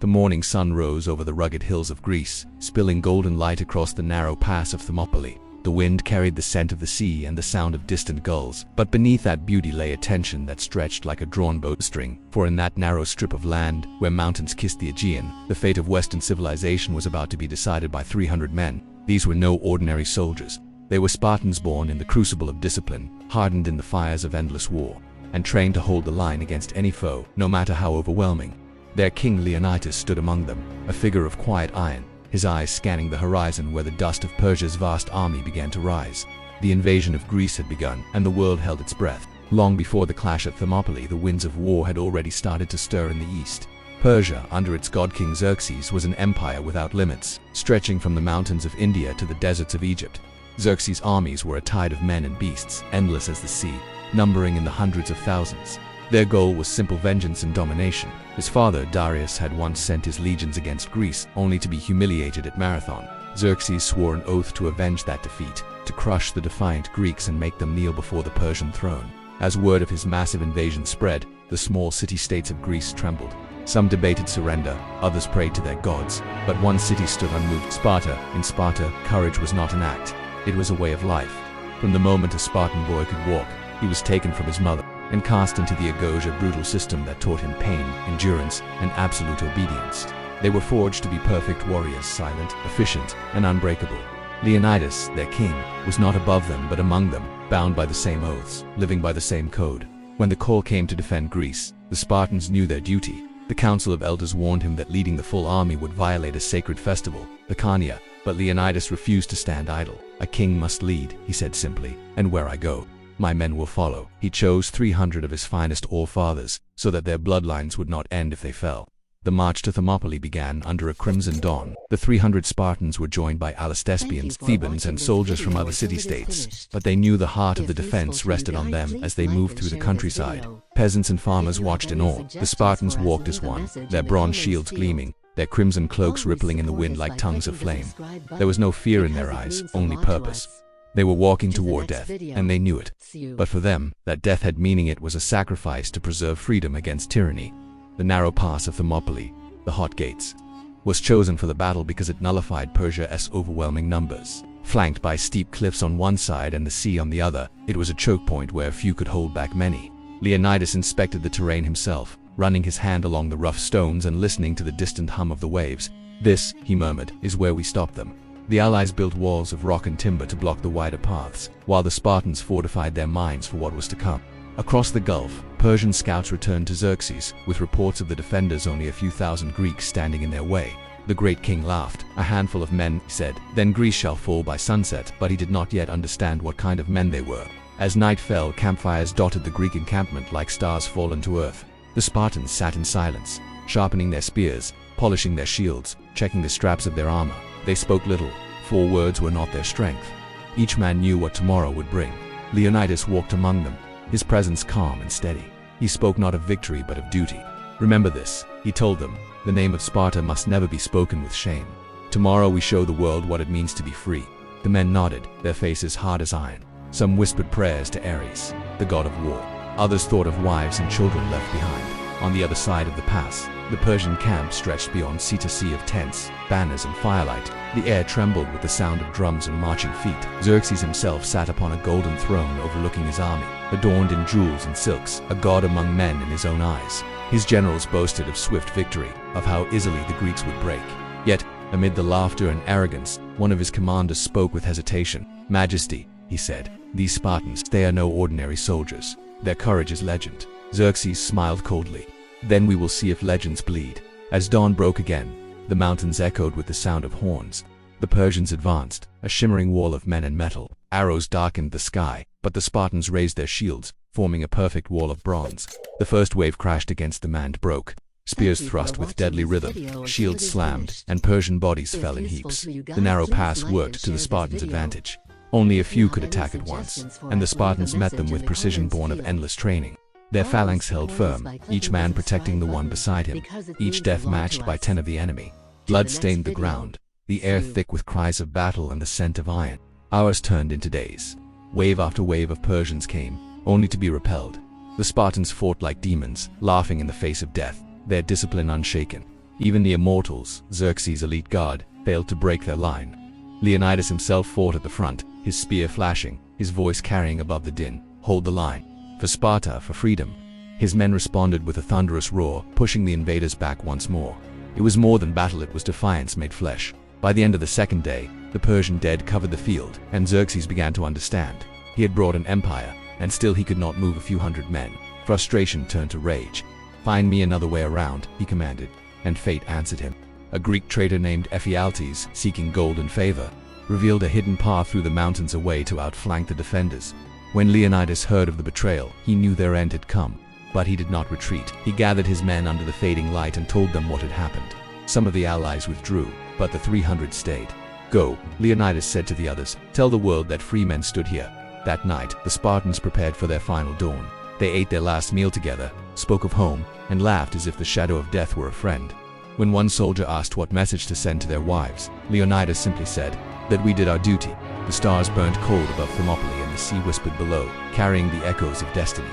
The morning sun rose over the rugged hills of Greece, spilling golden light across the narrow pass of Thermopylae. The wind carried the scent of the sea and the sound of distant gulls, but beneath that beauty lay a tension that stretched like a drawn bowstring, for in that narrow strip of land, where mountains kissed the Aegean, the fate of Western civilization was about to be decided by 300 men. These were no ordinary soldiers. They were Spartans born in the crucible of discipline, hardened in the fires of endless war, and trained to hold the line against any foe, no matter how overwhelming. Their King Leonidas stood among them, a figure of quiet iron, his eyes scanning the horizon where the dust of Persia's vast army began to rise. The invasion of Greece had begun, and the world held its breath. Long before the clash at Thermopylae, the winds of war had already started to stir in the east. Persia, under its god King Xerxes, was an empire without limits, stretching from the mountains of India to the deserts of Egypt. Xerxes' armies were a tide of men and beasts, endless as the sea, numbering in the hundreds of thousands. Their goal was simple vengeance and domination. His father, Darius, had once sent his legions against Greece, only to be humiliated at Marathon. Xerxes swore an oath to avenge that defeat, to crush the defiant Greeks and make them kneel before the Persian throne. As word of his massive invasion spread, the small city-states of Greece trembled. Some debated surrender, others prayed to their gods, but one city stood unmoved: Sparta. In Sparta, courage was not an act, it was a way of life. From the moment a Spartan boy could walk, he was taken from his mother and cast into the Agoge, a brutal system that taught him pain, endurance, and absolute obedience. They were forged to be perfect warriors, silent, efficient, and unbreakable. Leonidas, their king, was not above them but among them, bound by the same oaths, living by the same code. When the call came to defend Greece, the Spartans knew their duty. The council of elders warned him that leading the full army would violate a sacred festival, the Khania, but Leonidas refused to stand idle. A king must lead, he said simply, and where I go, my men will follow. He chose 300 of his finest all-fathers, so that their bloodlines would not end if they fell. The march to Thermopylae began under a crimson dawn. The 300 Spartans were joined by Alcestis, Thebans, and soldiers from other city-states, but they knew the heart of the defense rested on them as they moved through the countryside. Peasants and farmers watched in awe. The Spartans walked as one, their bronze shields gleaming, their crimson cloaks rippling in the wind like tongues of flame. There was no fear in their eyes, only purpose. They were walking toward death, and they knew it. But for them, that death had meaning. It was a sacrifice to preserve freedom against tyranny. The narrow pass of Thermopylae, the hot gates, was chosen for the battle because it nullified Persia's overwhelming numbers. Flanked by steep cliffs on one side and the sea on the other, it was a choke point where few could hold back many. Leonidas inspected the terrain himself, running his hand along the rough stones and listening to the distant hum of the waves. "This," he murmured, "is where we stop them." The allies built walls of rock and timber to block the wider paths, while the Spartans fortified their minds for what was to come. Across the gulf, Persian scouts returned to Xerxes, with reports of the defenders, only a few thousand Greeks standing in their way. The great king laughed. "A handful of men," he said, "then Greece shall fall by sunset." But he did not yet understand what kind of men they were. As night fell, campfires dotted the Greek encampment like stars fallen to earth. The Spartans sat in silence, sharpening their spears, polishing their shields, checking the straps of their armor. They spoke little, for words were not their strength. Each man knew what tomorrow would bring. Leonidas walked among them, his presence calm and steady. He spoke not of victory but of duty. "Remember this," he told them, "the name of Sparta must never be spoken with shame. Tomorrow we show the world what it means to be free." The men nodded, their faces hard as iron. Some whispered prayers to Ares, the god of war. Others thought of wives and children left behind. On the other side of the pass, the Persian camp stretched beyond sea to sea of tents, banners, and firelight. The air trembled with the sound of drums and marching feet. Xerxes himself sat upon a golden throne overlooking his army, adorned in jewels and silks, a god among men in his own eyes. His generals boasted of swift victory, of how easily the Greeks would break. Yet, amid the laughter and arrogance, one of his commanders spoke with hesitation. "Majesty," he said, "these Spartans, they are no ordinary soldiers. Their courage is legend." Xerxes smiled coldly. "Then we will see if legends bleed." As dawn broke again, the mountains echoed with the sound of horns. The Persians advanced, a shimmering wall of men and metal. Arrows darkened the sky, but the Spartans raised their shields, forming a perfect wall of bronze. The first wave crashed against them and broke. Spears thrust with deadly rhythm, shields slammed, and Persian bodies fell in heaps. The narrow pass worked to the Spartans' advantage. Only a few could attack at once, and the Spartans met them with precision born of endless training. Their phalanx held firm, each man protecting the one beside him, each death matched by 10 of the enemy. Blood stained the ground, the air thick with cries of battle and the scent of iron. Hours turned into days. Wave after wave of Persians came, only to be repelled. The Spartans fought like demons, laughing in the face of death, their discipline unshaken. Even the immortals, Xerxes' elite guard, failed to break their line. Leonidas himself fought at the front, his spear flashing, his voice carrying above the din, "Hold the line. For Sparta, for freedom." His men responded with a thunderous roar, pushing the invaders back once more. It was more than battle, it was defiance made flesh. By the end of the second day, the Persian dead covered the field, and Xerxes began to understand. He had brought an empire, and still he could not move a few hundred men. Frustration turned to rage. "Find me another way around," he commanded, and fate answered him. A Greek traitor named Ephialtes, seeking gold and favor, revealed a hidden path through the mountains away to outflank the defenders. When Leonidas heard of the betrayal, he knew their end had come. But he did not retreat. He gathered his men under the fading light and told them what had happened. Some of the allies withdrew, but the 300 stayed. "Go," Leonidas said to the others, "tell the world that free men stood here." That night, the Spartans prepared for their final dawn. They ate their last meal together, spoke of home, and laughed as if the shadow of death were a friend. When one soldier asked what message to send to their wives, Leonidas simply said, "That we did our duty." The stars burned cold above Thermopylae and the sea whispered below, carrying the echoes of destiny.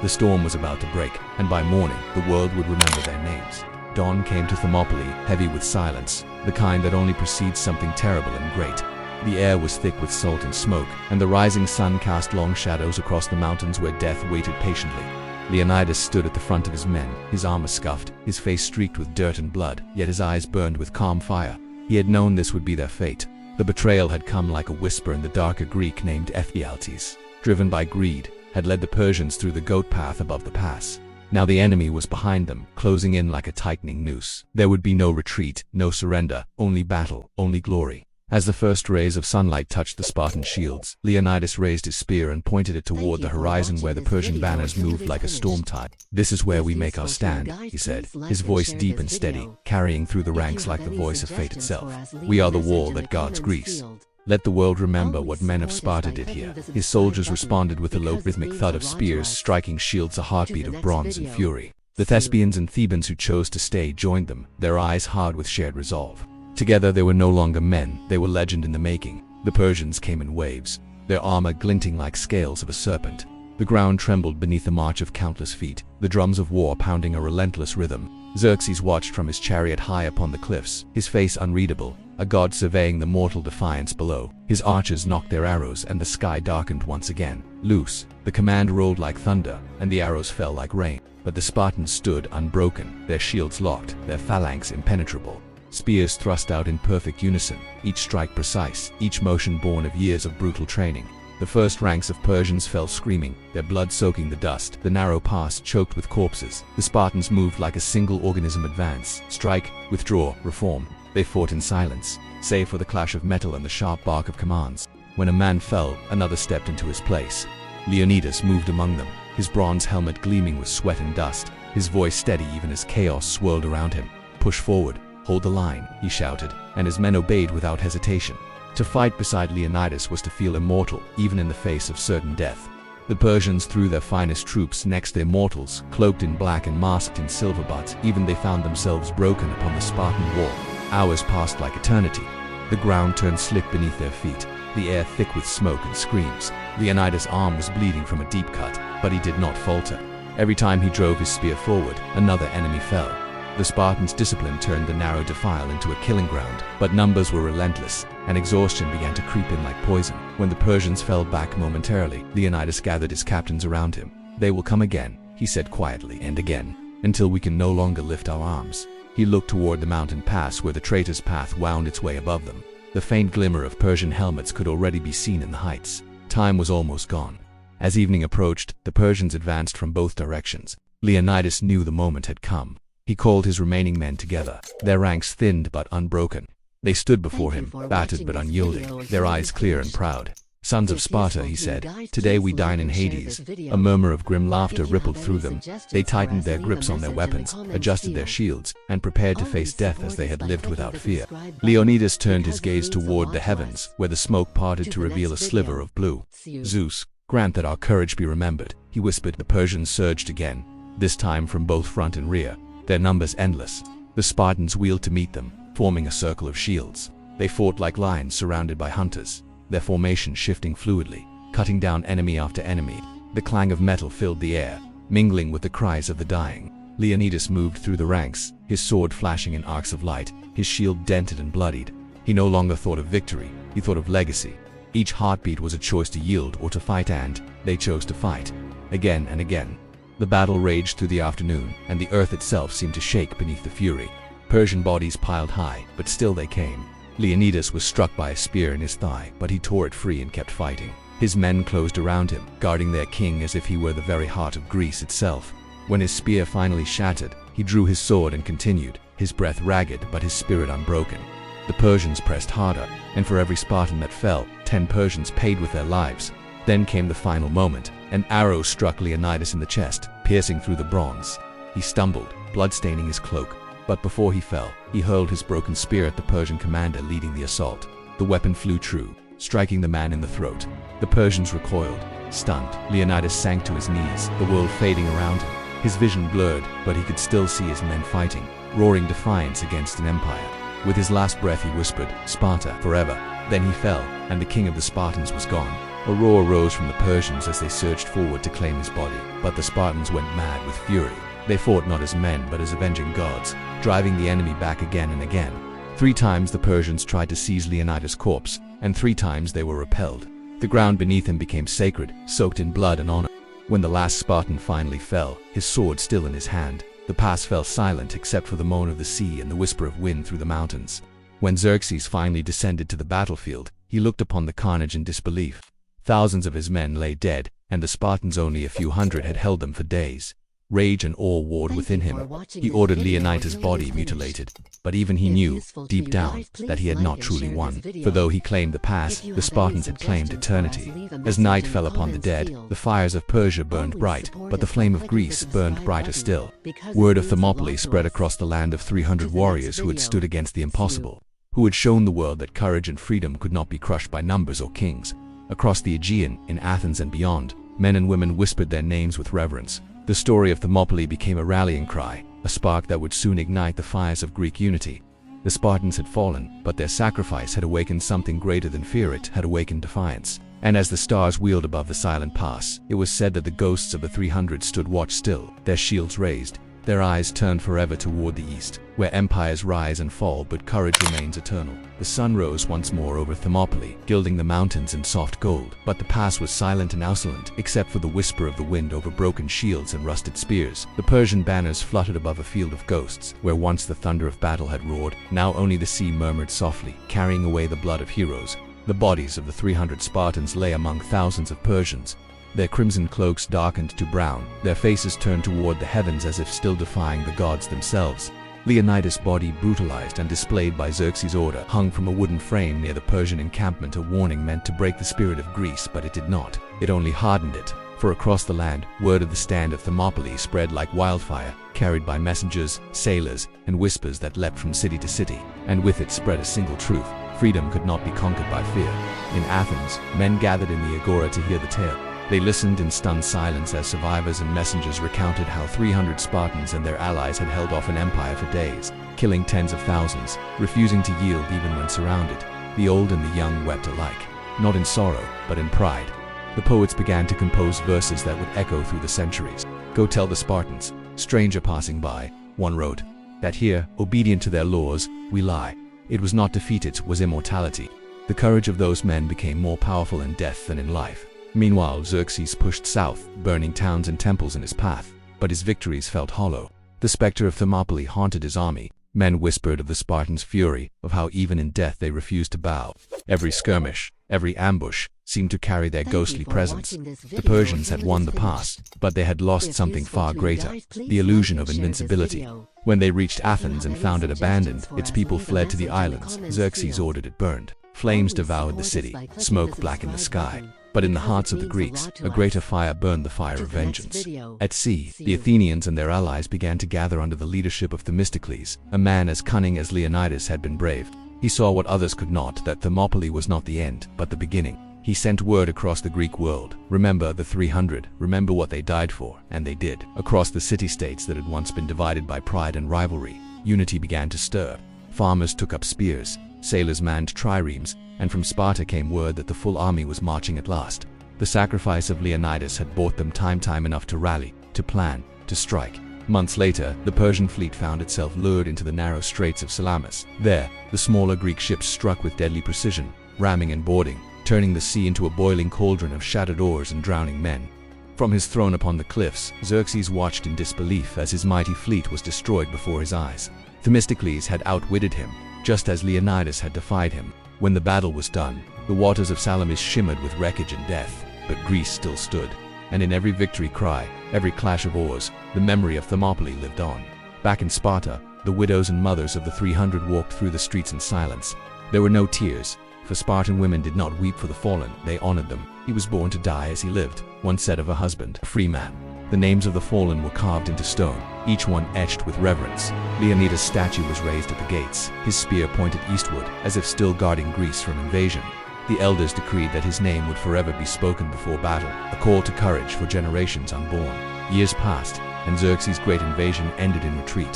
The storm was about to break, and by morning, the world would remember their names. Dawn came to Thermopylae, heavy with silence, the kind that only precedes something terrible and great. The air was thick with salt and smoke, and the rising sun cast long shadows across the mountains where death waited patiently. Leonidas stood at the front of his men, his armor scuffed, his face streaked with dirt and blood, yet his eyes burned with calm fire. He had known this would be their fate. The betrayal had come like a whisper in the dark. A Greek named Ephialtes, driven by greed, had led the Persians through the goat path above the pass. Now the enemy was behind them, closing in like a tightening noose. There would be no retreat, no surrender, only battle, only glory. As the first rays of sunlight touched the Spartan shields, Leonidas raised his spear and pointed it toward the horizon where the Persian banners moved like a storm tide. "This is where we make our stand," he said, his voice deep and steady, carrying through the ranks like the voice of fate itself. "We are the wall that guards Greece. Let the world remember what men of Sparta did here." His soldiers responded with a low rhythmic thud of spears striking shields, a heartbeat of bronze and fury. The Thespians and Thebans who chose to stay joined them, their eyes hard with shared resolve. Together they were no longer men, they were legend in the making. The Persians came in waves, their armor glinting like scales of a serpent. The ground trembled beneath the march of countless feet, the drums of war pounding a relentless rhythm. Xerxes watched from his chariot high upon the cliffs, his face unreadable, a god surveying the mortal defiance below. His archers knocked their arrows and the sky darkened once again. Loose, the command rolled like thunder, and the arrows fell like rain. But the Spartans stood unbroken, their shields locked, their phalanx impenetrable. Spears thrust out in perfect unison, each strike precise, each motion born of years of brutal training. The first ranks of Persians fell screaming, their blood soaking the dust, the narrow pass choked with corpses. The Spartans moved like a single organism, advance, strike, withdraw, reform. They fought in silence, save for the clash of metal and the sharp bark of commands. When a man fell, another stepped into his place. Leonidas moved among them, his bronze helmet gleaming with sweat and dust, his voice steady even as chaos swirled around him. "Push forward. Hold the line," he shouted, and his men obeyed without hesitation. To fight beside Leonidas was to feel immortal, even in the face of certain death. The Persians threw their finest troops next their mortals, cloaked in black and masked in silver, but even they found themselves broken upon the Spartan wall. Hours passed like eternity. The ground turned slick beneath their feet, the air thick with smoke and screams. Leonidas' arm was bleeding from a deep cut, but he did not falter. Every time he drove his spear forward, another enemy fell. The Spartans' discipline turned the narrow defile into a killing ground, but numbers were relentless, and exhaustion began to creep in like poison. When the Persians fell back momentarily, Leonidas gathered his captains around him. "They will come again," he said quietly, "and again, until we can no longer lift our arms." He looked toward the mountain pass where the traitor's path wound its way above them. The faint glimmer of Persian helmets could already be seen in the heights. Time was almost gone. As evening approached, the Persians advanced from both directions. Leonidas knew the moment had come. He called his remaining men together, their ranks thinned but unbroken. They stood before him, battered but unyielding, their eyes clear and proud. "Sons of Sparta," he said, "today we dine in Hades." A murmur of grim laughter rippled through them. They tightened their grips on their weapons, adjusted their shields, and prepared to face death as they had lived without fear. Leonidas turned his gaze toward the heavens, where the smoke parted to reveal a sliver of blue. "Zeus, grant that our courage be remembered," he whispered. The Persians surged again, this time from both front and rear, their numbers endless. The Spartans wheeled to meet them, forming a circle of shields. They fought like lions surrounded by hunters, their formation shifting fluidly, cutting down enemy after enemy. The clang of metal filled the air, mingling with the cries of the dying. Leonidas moved through the ranks, his sword flashing in arcs of light, his shield dented and bloodied. He no longer thought of victory, he thought of legacy. Each heartbeat was a choice to yield or to fight, and they chose to fight. Again and again. The battle raged through the afternoon, and the earth itself seemed to shake beneath the fury. Persian bodies piled high, but still they came. Leonidas was struck by a spear in his thigh, but he tore it free and kept fighting. His men closed around him, guarding their king as if he were the very heart of Greece itself. When his spear finally shattered, he drew his sword and continued, his breath ragged but his spirit unbroken. The Persians pressed harder, and for every Spartan that fell, 10 Persians paid with their lives. Then came the final moment. An arrow struck Leonidas in the chest, piercing through the bronze. He stumbled, blood-staining his cloak. But before he fell, he hurled his broken spear at the Persian commander leading the assault. The weapon flew true, striking the man in the throat. The Persians recoiled, stunned. Leonidas sank to his knees, the world fading around him. His vision blurred, but he could still see his men fighting, roaring defiance against an empire. With his last breath he whispered, "Sparta, forever." Then he fell, and the king of the Spartans was gone. A roar rose from the Persians as they surged forward to claim his body, but the Spartans went mad with fury. They fought not as men but as avenging gods, driving the enemy back again and again. 3 times the Persians tried to seize Leonidas' corpse, and 3 times they were repelled. The ground beneath him became sacred, soaked in blood and honor. When the last Spartan finally fell, his sword still in his hand, the pass fell silent except for the moan of the sea and the whisper of wind through the mountains. When Xerxes finally descended to the battlefield, he looked upon the carnage in disbelief. Thousands of his men lay dead, and the Spartans, only a few hundred, had held them for days. Rage and awe warred within him. He ordered Leonidas' body mutilated, but even he knew, deep down, that he had not truly won. For though he claimed the pass, the Spartans had claimed eternity. As night fell upon the dead, the fires of Persia burned bright, but the flame of Greece burned brighter still. Word of Thermopylae spread across the land of 300 warriors who had stood against the impossible, who had shown the world that courage and freedom could not be crushed by numbers or kings. Across the Aegean, in Athens and beyond, men and women whispered their names with reverence. The story of Thermopylae became a rallying cry, a spark that would soon ignite the fires of Greek unity. The Spartans had fallen, but their sacrifice had awakened something greater than fear. It had awakened defiance. And as the stars wheeled above the silent pass, it was said that the ghosts of the 300 stood watch still, their shields raised, their eyes turned forever toward the east, where empires rise and fall but courage remains eternal. The sun rose once more over Thermopylae, gilding the mountains in soft gold, but the pass was silent and insolent, except for the whisper of the wind over broken shields and rusted spears. The Persian banners fluttered above a field of ghosts, where once the thunder of battle had roared. Now only the sea murmured softly, carrying away the blood of heroes. The bodies of the 300 Spartans lay among thousands of Persians. Their crimson cloaks darkened to brown, their faces turned toward the heavens as if still defying the gods themselves. Leonidas' body, brutalized and displayed by Xerxes' order, hung from a wooden frame near the Persian encampment, a warning meant to break the spirit of Greece, but it did not. It only hardened it. For across the land, word of the stand of Thermopylae spread like wildfire, carried by messengers, sailors, and whispers that leapt from city to city. And with it spread a single truth: freedom could not be conquered by fear. In Athens, men gathered in the agora to hear the tale. They listened in stunned silence as survivors and messengers recounted how 300 Spartans and their allies had held off an empire for days, killing tens of thousands, refusing to yield even when surrounded. The old and the young wept alike, not in sorrow, but in pride. The poets began to compose verses that would echo through the centuries. "Go tell the Spartans, stranger passing by," one wrote, "that here, obedient to their laws, we lie. It was not defeat, it was immortality." The courage of those men became more powerful in death than in life. Meanwhile, Xerxes pushed south, burning towns and temples in his path. But his victories felt hollow. The specter of Thermopylae haunted his army. Men whispered of the Spartans' fury, of how even in death they refused to bow. Every skirmish, every ambush, seemed to carry their ghostly presence. The Persians had won the pass, but they had lost something far greater: the illusion of invincibility. When they reached Athens and found it abandoned, its people fled to the islands. Xerxes ordered it burned. Flames devoured the city, smoke blackened the sky. But in the hearts of the Greeks, a greater fire burned, the fire of vengeance. At sea, the Athenians and their allies began to gather under the leadership of Themistocles, a man as cunning as Leonidas had been brave. He saw what others could not, that Thermopylae was not the end, but the beginning. He sent word across the Greek world: remember the 300, remember what they died for, and they did. Across the city-states that had once been divided by pride and rivalry, unity began to stir. Farmers took up spears, sailors manned triremes, and from Sparta came word that the full army was marching at last. The sacrifice of Leonidas had bought them time enough to rally, to plan, to strike. Months later, the Persian fleet found itself lured into the narrow straits of Salamis. There, the smaller Greek ships struck with deadly precision, ramming and boarding, turning the sea into a boiling cauldron of shattered oars and drowning men. From his throne upon the cliffs, Xerxes watched in disbelief as his mighty fleet was destroyed before his eyes. Themistocles had outwitted him, just as Leonidas had defied him. When the battle was done, the waters of Salamis shimmered with wreckage and death, but Greece still stood. And in every victory cry, every clash of oars, the memory of Thermopylae lived on. Back in Sparta, the widows and mothers of the 300 walked through the streets in silence. There were no tears, for Spartan women did not weep for the fallen, they honored them. He was born to die as he lived, one said of a husband, a free man. The names of the fallen were carved into stone, each one etched with reverence. Leonidas' statue was raised at the gates, his spear pointed eastward, as if still guarding Greece from invasion. The elders decreed that his name would forever be spoken before battle, a call to courage for generations unborn. Years passed, and Xerxes' great invasion ended in retreat.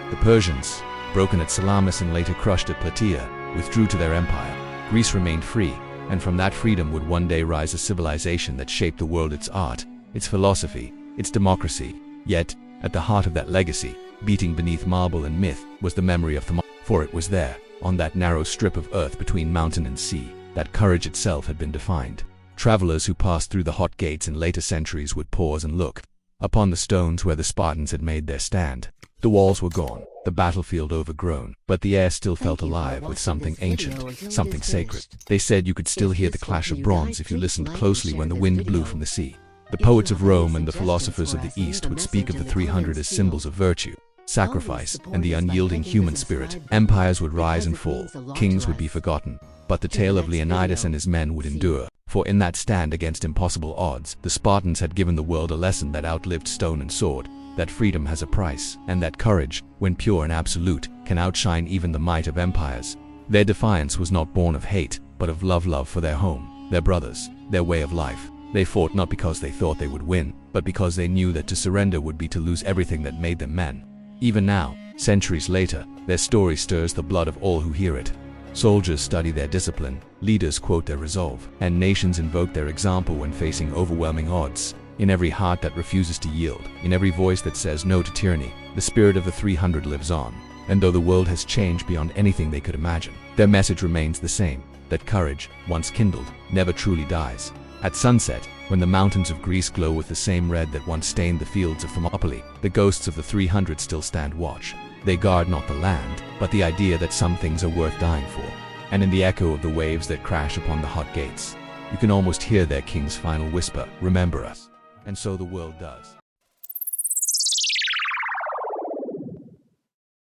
The Persians, broken at Salamis and later crushed at Plataea, withdrew to their empire. Greece remained free, and from that freedom would one day rise a civilization that shaped the world, its art, its philosophy, its democracy. Yet, at the heart of that legacy, beating beneath marble and myth, was the memory of Thermopylae. For it was there, on that narrow strip of earth between mountain and sea, that courage itself had been defined. Travelers who passed through the hot gates in later centuries would pause and look upon the stones where the Spartans had made their stand. The walls were gone, the battlefield overgrown, but the air still felt alive with something ancient, something sacred. They said you could still hear the clash of bronze if you listened closely when the wind blew from the sea. The poets of Rome and the philosophers of the East would speak of the 300 as symbols of virtue, sacrifice, and the unyielding human spirit. Empires would rise and fall, kings would be forgotten, but the tale of Leonidas and his men would endure. For in that stand against impossible odds, the Spartans had given the world a lesson that outlived stone and sword, that freedom has a price, and that courage, when pure and absolute, can outshine even the might of empires. Their defiance was not born of hate, but of love for their home, their brothers, their way of life. They fought not because they thought they would win, but because they knew that to surrender would be to lose everything that made them men. Even now, centuries later, their story stirs the blood of all who hear it. Soldiers study their discipline, leaders quote their resolve, and nations invoke their example when facing overwhelming odds. In every heart that refuses to yield, in every voice that says no to tyranny, the spirit of the 300 lives on. And though the world has changed beyond anything they could imagine, their message remains the same, that courage, once kindled, never truly dies. At sunset, when the mountains of Greece glow with the same red that once stained the fields of Thermopylae, the ghosts of the 300 still stand watch. They guard not the land, but the idea that some things are worth dying for. And in the echo of the waves that crash upon the hot gates, you can almost hear their king's final whisper, "Remember us." And so the world does.